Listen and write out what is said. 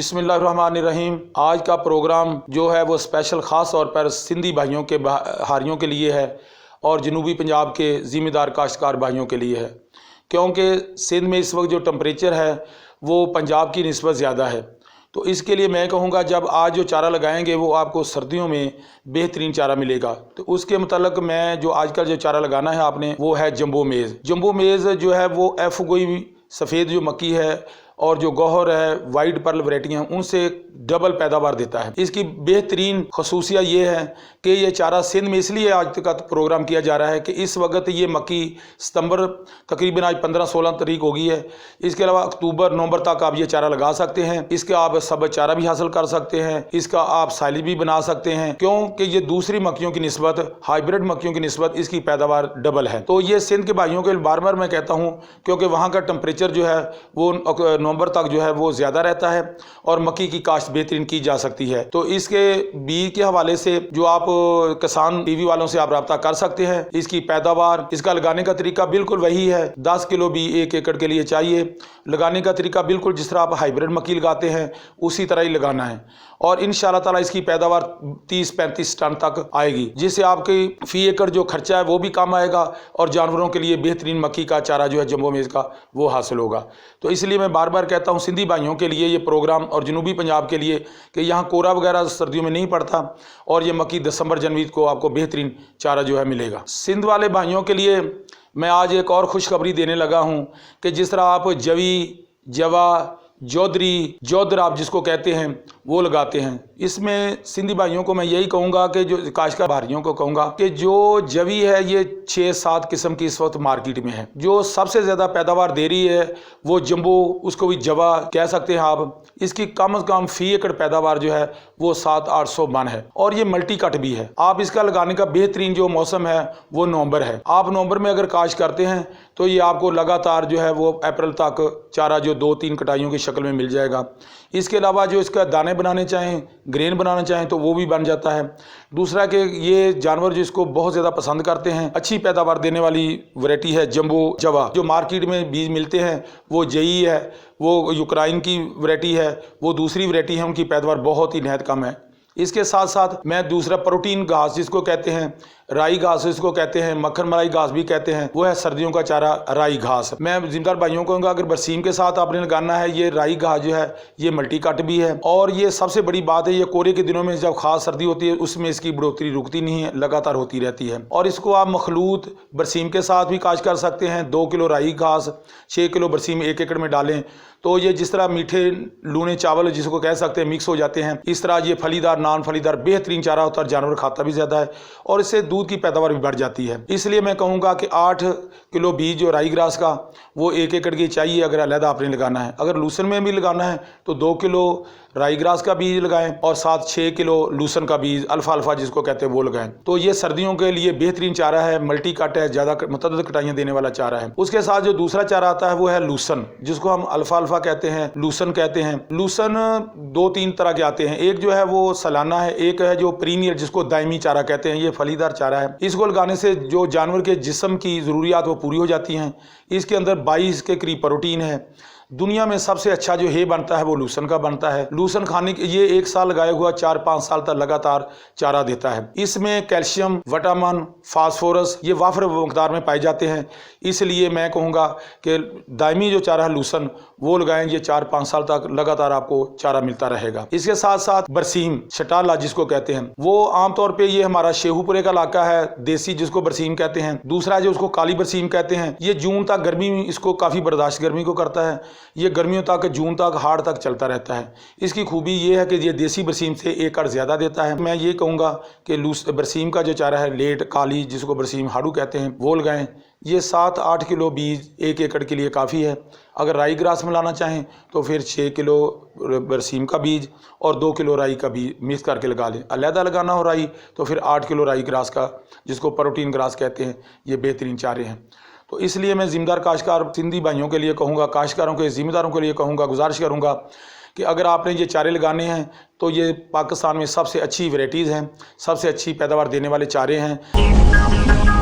बिस्मिल्लाहिर्रहमानिर्रहीम। आज का प्रोग्राम जो है वो स्पेशल ख़ास तौर पर सिंधी भाइयों के हारियों के लिए है और जनूबी पंजाब के ज़िम्मेदार काश्तकार भाइयों के लिए है, क्योंकि सिंध में इस वक्त जो टम्परेचर है वो पंजाब की निस्बत ज़्यादा है। तो इसके लिए मैं कहूँगा जब आज जो चारा लगाएंगे वो आपको सर्दियों में बेहतरीन चारा मिलेगा। तो उसके मतलब मैं जो आजकल जो चारा लगाना है आपने वो है जंबो मेज़। जंबो मेज़ जो है वो एफगोई सफ़ेद जो मक्की है और जो गौहर है वाइट पर्ल वैरायटियाँ हैं उनसे डबल पैदावार देता है। इसकी बेहतरीन खसूसियत ये है कि ये चारा सिंध में इसलिए आज तक का प्रोग्राम किया जा रहा है कि इस वक्त ये मक्की सितंबर तकरीबन आज 15-16 तारीख हो गई है। इसके अलावा अक्टूबर नवंबर तक आप ये चारा लगा सकते हैं। इसका आप सब चारा भी हासिल कर सकते हैं, इसका आप साइलेज भी बना सकते हैं, क्योंकि ये दूसरी मक्खियों की निस्बत हाइब्रिड मक्खियों की निस्बत इसकी पैदावार डबल है। तो ये सिंध के भाइयों के बार बार मैं कहता हूँ, क्योंकि वहाँ का टेम्परेचर जो है वो नवंबर तक जो है वो ज़्यादा रहता है और मक्की की काश्त बेहतरीन की जा सकती है। तो इसके बीज के हवाले से जो आप किसान टीवी वालों से आप रब्ता कर सकते हैं। इसकी पैदावार, इसका लगाने का तरीका बिल्कुल वही है। 10 किलो बीज 1 एकड़ के लिए चाहिए। लगाने का तरीका बिल्कुल जिस तरह आप हाइब्रिड मक्की लगाते हैं उसी तरह ही लगाना है और इंशाअल्लाह ताला इसकी पैदावार 30-35 टन तक आएगी, जिससे आपकी फी एकड़ जो खर्चा है वो भी कम आएगा और जानवरों के लिए बेहतरीन मक्की का चारा जो है जंबो मेज़ का वो हासिल होगा। तो इसलिए मैं बार बार कहता हूँ सिंधी भाइयों के लिए ये प्रोग्राम और जनूबी पंजाब के लिए कि यहाँ कोरा वगैरह सर्दियों में नहीं पड़ता और ये मक्की दिसंबर जनवरी को आपको बेहतरीन चारा जो है मिलेगा। सिंध वाले भाइयों के लिए मैं आज एक और खुशखबरी देने लगा हूँ कि जिस तरह आप जवी, जवा, जौदरी, जौदर आप जिसको कहते हैं वो लगाते हैं, इसमें सिंधी भाइयों को मैं यही कहूँगा कि जो काश्तकार भाइयों को कहूँगा कि जो जवी है ये 6-7 किस्म की इस वक्त मार्केट में है। जो सबसे ज़्यादा पैदावार दे रही है वो जंबो, उसको भी जवा कह सकते हैं आप। इसकी कम से कम फी एकड़ पैदावार जो है वो 700-800 मन है और ये मल्टी कट भी है। आप इसका लगाने का बेहतरीन जो मौसम है वो नवंबर है। आप नवंबर में अगर काश्त करते हैं तो ये आपको लगातार जो है वो अप्रैल तक चारा जो 2-3 कटाइयों की शक्ल में मिल जाएगा। इसके अलावा जो इसका दाने बनाने चाहें, ग्रेन बनाना चाहें तो वो भी बन जाता है। दूसरा कि ये जानवर जिसको बहुत ज़्यादा पसंद करते हैं, अच्छी पैदावार देने वाली वैरायटी है जंबो जवा। जो मार्केट में बीज मिलते हैं वो जई है, वो यूक्राइन की वैरायटी है, वो दूसरी वैरायटी है, उनकी पैदावार बहुत ही नहायत कम है। इसके साथ साथ मैं दूसरा प्रोटीन घास जिसको कहते हैं, राई घास जिसको कहते हैं, मक्खन मलाई घास भी कहते हैं, वो है सर्दियों का चारा राई घास। मैं जिम्मेदार भाइयों को कहूँगा अगर बरसीम के साथ आपने लगाना है ये राई घास जो है ये मल्टी कट भी है और ये सबसे बड़ी बात है ये कोरे के दिनों में जब खास सर्दी होती है उसमें इसकी बढ़ोतरी रुकती नहीं है, लगातार होती रहती है। और इसको आप मखलूत बरसीम के साथ भी काश्त कर सकते हैं। 2 किलो राई घास 6 किलो बरसीम 1 एकड़ में डालें तो ये जिस तरह मीठे लूने चावल जिसको कह सकते हैं मिक्स हो जाते हैं, इस तरह ये फलीदार नान फलीदार बेहतरीन चारा होता है। जानवर खाता भी ज़्यादा है और इससे दूध की पैदावार भी बढ़ जाती है। इसलिए मैं कहूँगा कि 8 किलो बीज जो राई ग्रास का वो 1 एकड़ की चाहिए अगर अलहदा आपने लगाना है। अगर लूसन में भी लगाना है तो 2 किलो राई ग्रास का बीज लगाएं और साथ 6 किलो लूसन का बीज अल्फा जिसको कहते हैं वो लगाएं। तो ये सर्दियों के लिए बेहतरीन चारा है, मल्टी कट है, ज़्यादा मुतअद्दिद कटाइयाँ देने वाला चारा है। उसके साथ जो दूसरा चारा आता है वो है लूसन, जिसको हम अल्फा कहते हैं, लूसन कहते हैं। लूसन 2-3 तरह के आते हैं, एक जो है वो सालाना है, एक है जो प्रीनियर जिसको दायमी चारा कहते हैं। ये फलीदार चारा है। इसको लगाने से जो जानवर के जिस्म की ज़रूरियात वो पूरी हो जाती हैं। इसके अंदर 22 के करीब प्रोटीन है। दुनिया में सबसे अच्छा जो है बनता है वो लूसन का बनता है। लूसन खाने के ये 1 साल लगाया हुआ 4-5 साल तक लगातार चारा देता है। इसमें कैल्शियम, विटामिन, फास्फोरस ये वाफर मकदार में पाए जाते हैं। इसलिए मैं कहूँगा कि दायमी जो चारा है लूसन वो लगाएं, ये 4-5 साल तक लगातार आपको चारा मिलता रहेगा। इसके साथ साथ बरसीम शटाला जिसको कहते हैं, वो आमतौर पर ये हमारा शेहूपुरे का इलाका है, देसी जिसको बरसीम कहते हैं। दूसरा जो उसको काली बरसीम कहते हैं, ये जून तक गर्मी इसको काफ़ी बर्दाश्त गर्मी को करता है। ये गर्मियों तक जून तक हाड़ तक चलता रहता है। इसकी खूबी ये है कि ये देसी बरसीम से 1 एकड़ ज़्यादा देता है। मैं ये कहूँगा कि बरसीम का जो चारा है लेट काली जिसको बरसीम हाड़ू कहते हैं वो लगाएं। ये 7-8 किलो बीज 1 एकड़ के लिए काफ़ी है। अगर राई ग्रास मिलाना चाहें तो फिर 6 किलो बरसीम का बीज और 2 किलो राई का बीज मिक्स करके लगा लें। अलहदा लगाना हो राई तो फिर 8 किलो राई ग्रास का जिसको प्रोटीन ग्रास कहते हैं, ये बेहतरीन चारे हैं। तो इसलिए मैं ज़िम्मेदार काश्तकार सिंधी भाइयों के लिए कहूँगा, काश्तकारों के ज़िम्मेदारों के लिए कहूँगा, गुजारिश करूँगा कि अगर आपने ये चारे लगाने हैं तो ये पाकिस्तान में सबसे अच्छी वैरायटीज़ हैं, सबसे अच्छी पैदावार देने वाले चारे हैं।